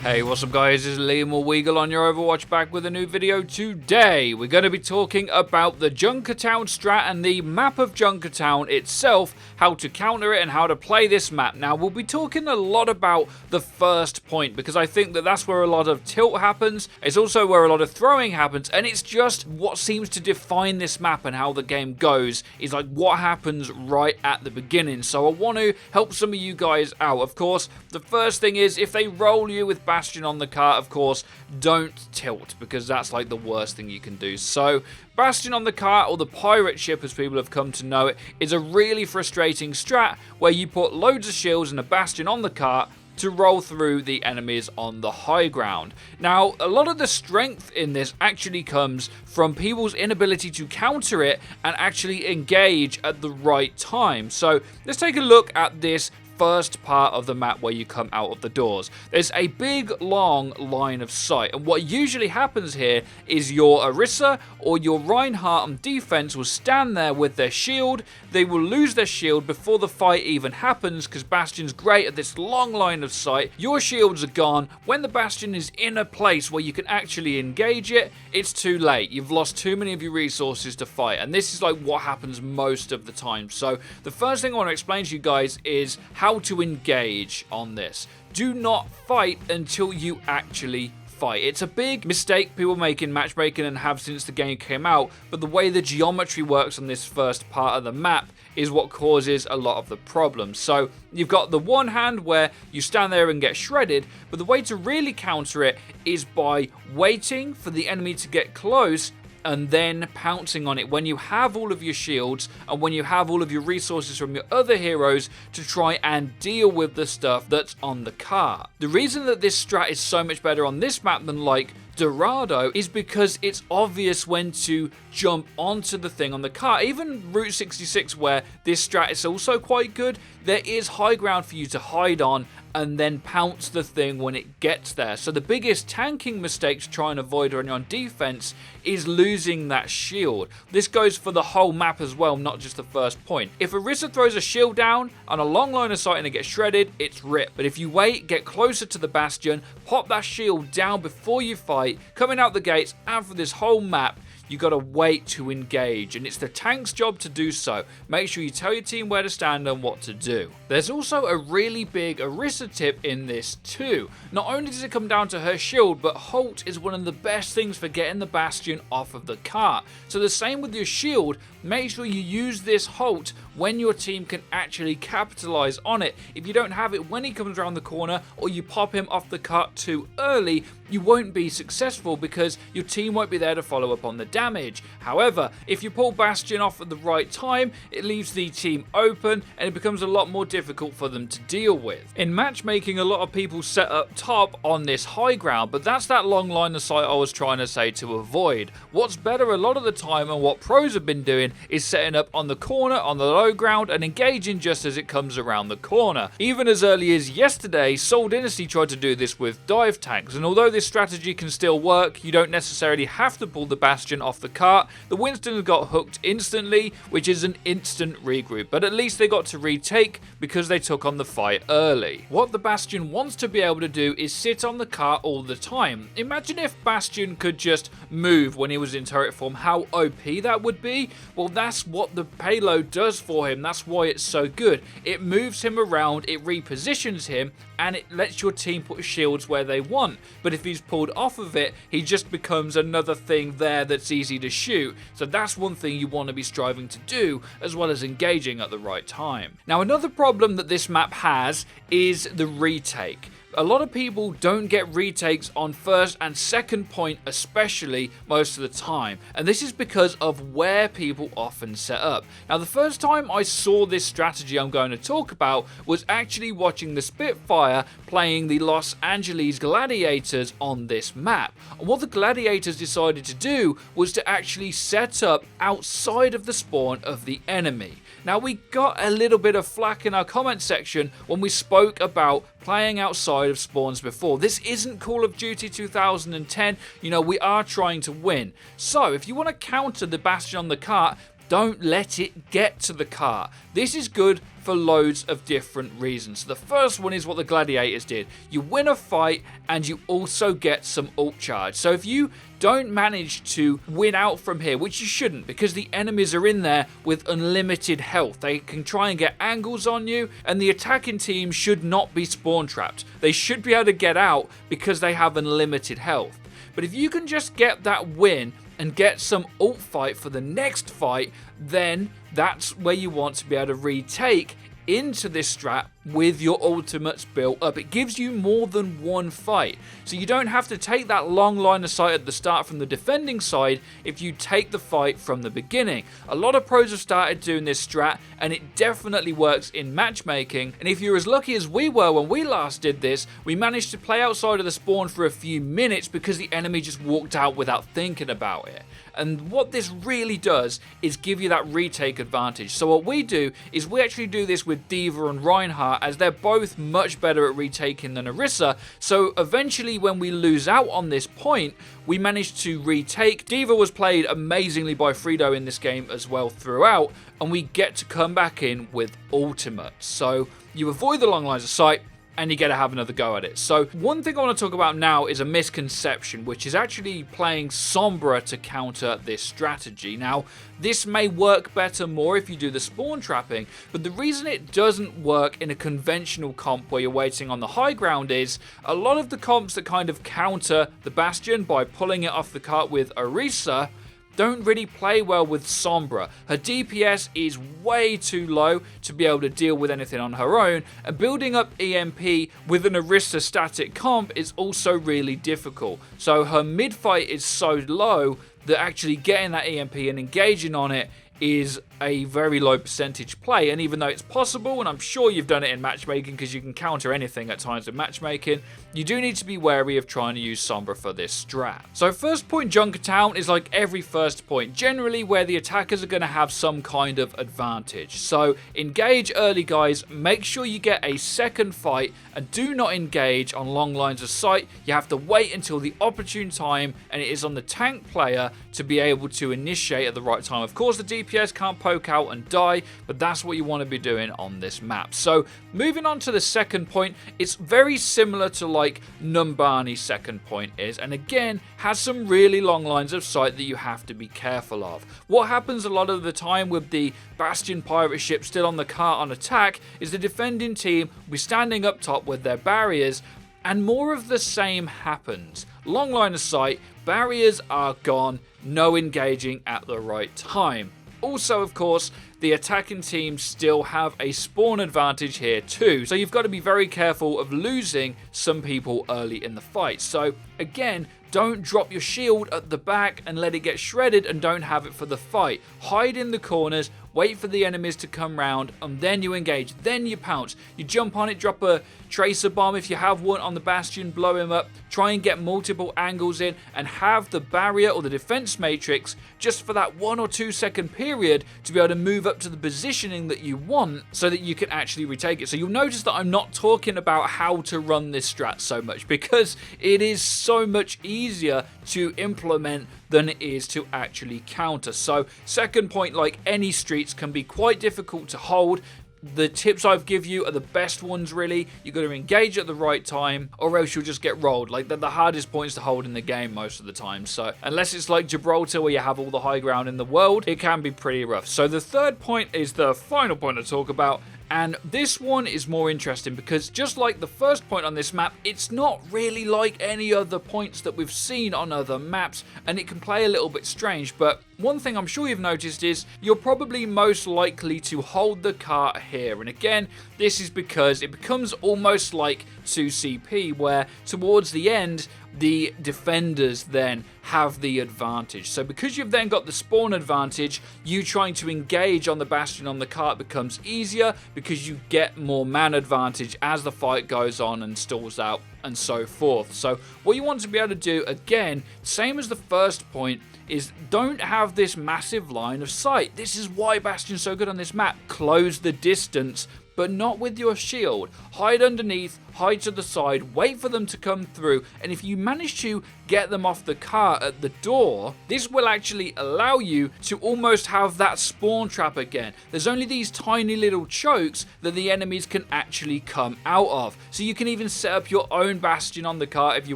Hey, what's up guys, it's Liam or Weagle on your Overwatch, back with a new video. Today we're going to be talking about the Junkertown strat and the map of Junkertown itself, how to counter it and how to play this map. Now we'll be talking a lot about the first point because I think that that's where a lot of tilt happens. It's also where a lot of throwing happens, and it's just what seems to define this map and how the game goes is like what happens right at the beginning. So I want to help some of you guys out. Of course, the first thing is if they roll you with Bastion on the cart, of course, don't tilt, because that's like the worst thing you can do. So Bastion on the cart, or the pirate ship as people have come to know it, is a really frustrating strat where you put loads of shields and a Bastion on the cart to roll through the enemies on the high ground. Now, a lot of the strength in this actually comes from people's inability to counter it and actually engage at the right time. So let's take a look at this first part of the map where you come out of the doors. There's a big long line of sight, and what usually happens here is your Orisa or your Reinhardt on defense will stand there with their shield. They will lose their shield before the fight even happens because Bastion's great at this long line of sight. Your shields are gone. When the Bastion is in a place where you can actually engage it, it's too late. You've lost too many of your resources to fight, and this is like what happens most of the time. So the first thing I want to explain to you guys is how to engage on this. Do not fight until you actually fight. It's a big mistake people make in matchmaking and have since the game came out, but the way the geometry works on this first part of the map is what causes a lot of the problems. So you've got the one hand where you stand there and get shredded, but the way to really counter it is by waiting for the enemy to get close and then pouncing on it when you have all of your shields and when you have all of your resources from your other heroes to try and deal with the stuff that's on the cart. The reason that this strat is so much better on this map than like Dorado is because it's obvious when to jump onto the thing on the cart. Even Route 66, where this strat is also quite good, there is high ground for you to hide on and then pounce the thing when it gets there. So the biggest tanking mistake to try and avoid when you're on defense is losing that shield. This goes for the whole map as well, not just the first point. If Orisa throws a shield down on a long line of sight and it gets shredded, it's ripped. But if you wait, get closer to the Bastion, pop that shield down before you fight, coming out the gates, and for this whole map, you gotta wait to engage, and it's the tank's job to do so. Make sure you tell your team where to stand and what to do. There's also a really big Orisa tip in this too. Not only does it come down to her shield, but Halt is one of the best things for getting the Bastion off of the cart. So the same with your shield, make sure you use this Halt when your team can actually capitalize on it. If you don't have it when he comes around the corner, or you pop him off the cart too early, you won't be successful because your team won't be there to follow up on the damage. However, if you pull Bastion off at the right time, it leaves the team open and it becomes a lot more difficult for them to deal with. In matchmaking, a lot of people set up top on this high ground, but that's that long line of sight I was trying to say to avoid. What's better a lot of the time, and what pros have been doing, is setting up on the corner, on the low ground, and engaging just as it comes around the corner. Even as early as yesterday, Seoul Dynasty tried to do this with dive tanks, and although this strategy can still work, you don't necessarily have to pull the Bastion off the cart. The Winston got hooked instantly, which is an instant regroup, but at least they got to retake because they took on the fight early. What the Bastion wants to be able to do is sit on the cart all the time. Imagine if Bastion could just move when he was in turret form, how OP that would be. Well, that's what the payload does for him. That's why it's so good. It moves him around, it repositions him, and it lets your team put shields where they want. But if he's pulled off of it, he just becomes another thing there that's easy to shoot. So that's one thing you want to be striving to do, as well as engaging at the right time. Now, another problem that this map has is the retake. A lot of people don't get retakes on first and second point, especially most of the time, and this is because of where people often set up. Now, the first time I saw this strategy I'm going to talk about was actually watching the Spitfire playing the Los Angeles Gladiators on this map. And what the Gladiators decided to do was to actually set up outside of the spawn of the enemy. Now, we got a little bit of flack in our comment section when we spoke about playing outside of spawns before. This isn't Call of Duty 2010. You know, we are trying to win. So, if you want to counter the Bastion on the cart, don't let it get to the cart. This is good for loads of different reasons. So the first one is what the gladiators did. You win a fight and you also get some ult charge. So if you don't manage to win out from here, which you shouldn't, because the enemies are in there with unlimited health. They can try and get angles on you, and the attacking team should not be spawn trapped. They should be able to get out because they have unlimited health. But if you can just get that win and get some ult fight for the next fight, then that's where you want to be able to retake into this strat with your ultimates built up. It gives you more than one fight, so you don't have to take that long line of sight at the start from the defending side if you take the fight from the beginning. A lot of pros have started doing this strat, and it definitely works in matchmaking. And if you're as lucky as we were when we last did this, we managed to play outside of the spawn for a few minutes because the enemy just walked out without thinking about it. And what this really does is give you that retake advantage. So what we do is we actually do this with D.Va and Reinhardt, as they're both much better at retaking than Orisa. So eventually when we lose out on this point, we managed to retake. D.Va was played amazingly by FREEDO in this game as well throughout, and we get to come back in with ultimates. So you avoid the long lines of sight, and you get to have another go at it. So one thing I want to talk about now is a misconception, which is actually playing Sombra to counter this strategy. Now, this may work better more if you do the spawn trapping, but the reason it doesn't work in a conventional comp where you're waiting on the high ground is a lot of the comps that kind of counter the Bastion by pulling it off the cart with Orisa don't really play well with Sombra. Her DPS is way too low to be able to deal with anything on her own, and building up EMP with an Orisa static comp is also really difficult. So her mid fight is so low that actually getting that EMP and engaging on it is a very low percentage play. And even though it's possible, and I'm sure you've done it in matchmaking because you can counter anything at times in matchmaking, you do need to be wary of trying to use Sombra for this strat. So first point Junkertown is like every first point, generally where the attackers are going to have some kind of advantage. So engage early, guys. Make sure you get a second fight and do not engage on long lines of sight. You have to wait until the opportune time, and it is on the tank player to be able to initiate at the right time. Of course, the DPS can't poke out and die, but that's what you want to be doing on this map. So moving on to the second point, it's very similar to like Numbani's second point is, and again has some really long lines of sight that you have to be careful of. What happens a lot of the time with the Bastion pirate ship still on the cart on attack is the defending team will be standing up top with their barriers, and more of the same happens. Long line of sight, barriers are gone, no engaging at the right time. Also, of course, the attacking team still have a spawn advantage here too, so you've got to be very careful of losing some people early in the fight. So again, don't drop your shield at the back and let it get shredded, and don't have it for the fight. Hide in the corners, wait for the enemies to come round, and then you engage, then you pounce. You jump on it, drop a tracer bomb if you have one on the Bastion, blow him up, try and get multiple angles in, and have the barrier or the defense matrix just for that 1 or 2 second period to be able to move up to the positioning that you want so that you can actually retake it. So you'll notice that I'm not talking about how to run this strat so much, because it is so much easier to implement than it is to actually counter. So second point, like any streets, can be quite difficult to hold. The tips I've give you are the best ones really. You've got to engage at the right time, or else you'll just get rolled. Like the hardest points to hold in the game most of the time. So unless it's like Gibraltar where you have all the high ground in the world, it can be pretty rough. So the third point is the final point to talk about. And this one is more interesting because just like the first point on this map, it's not really like any other points that we've seen on other maps, and it can play a little bit strange. But one thing I'm sure you've noticed is you're probably most likely to hold the cart here. And again, this is because it becomes almost like 2CP, where towards the end, the defenders then have the advantage. So because you've then got the spawn advantage, you trying to engage on the Bastion on the cart becomes easier because you get more man advantage as the fight goes on and stalls out and so forth. So what you want to be able to do, again, same as the first point, is don't have this massive line of sight. This is why Bastion's so good on this map. Close the distance but not with your shield. Hide underneath, hide to the side, wait for them to come through, and if you manage to get them off the car at the door, this will actually allow you to almost have that spawn trap again. There's only these tiny little chokes that the enemies can actually come out of. So you can even set up your own bastion on the car if you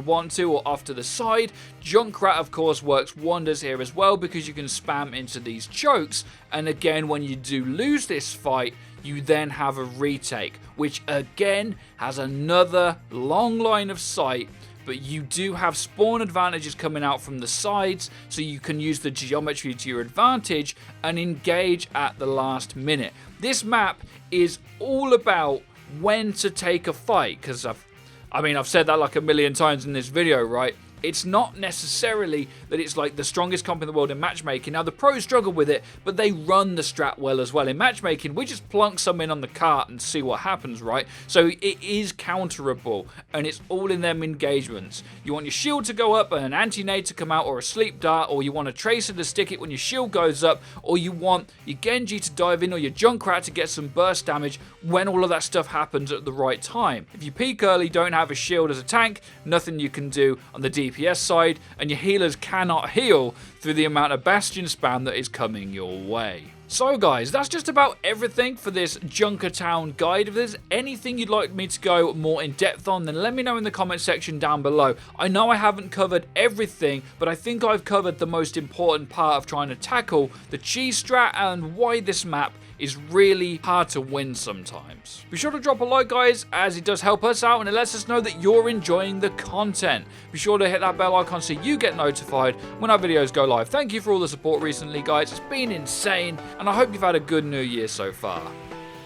want to, or off to the side. Junkrat, of course, works wonders here as well because you can spam into these chokes, and again, when you do lose this fight, you then have a retake, which again has another long line of sight, but you do have spawn advantages coming out from the sides, so you can use the geometry to your advantage and engage at the last minute. This map is all about when to take a fight, because I've said that like a million times in this video, right? It's not necessarily that it's like the strongest comp in the world in matchmaking. Now, the pros struggle with it, but they run the strat well as well. In matchmaking, we just plunk some in on the cart and see what happens, right? So it is counterable, and it's all in them engagements. You want your shield to go up and an anti-nade to come out, or a sleep dart, or you want a tracer to stick it when your shield goes up, or you want your Genji to dive in, or your Junkrat to get some burst damage when all of that stuff happens at the right time. If you peek early, don't have a shield as a tank, nothing you can do on the DPS side, and your healers cannot heal through the amount of bastion spam that is coming your way. So guys, that's just about everything for this Junkertown guide. If there's anything you'd like me to go more in depth on, then let me know in the comment section down below. I know I haven't covered everything, but I think I've covered the most important part of trying to tackle the cheese strat and why this map is really hard to win sometimes. Be sure to drop a like, guys, as it does help us out and it lets us know that you're enjoying the content. Be sure to hit that bell icon so you get notified when our videos go live. Thank you for all the support recently, guys. It's been insane, and I hope you've had a good new year so far.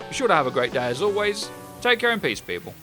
Be sure to have a great day as always. Take care and peace, people.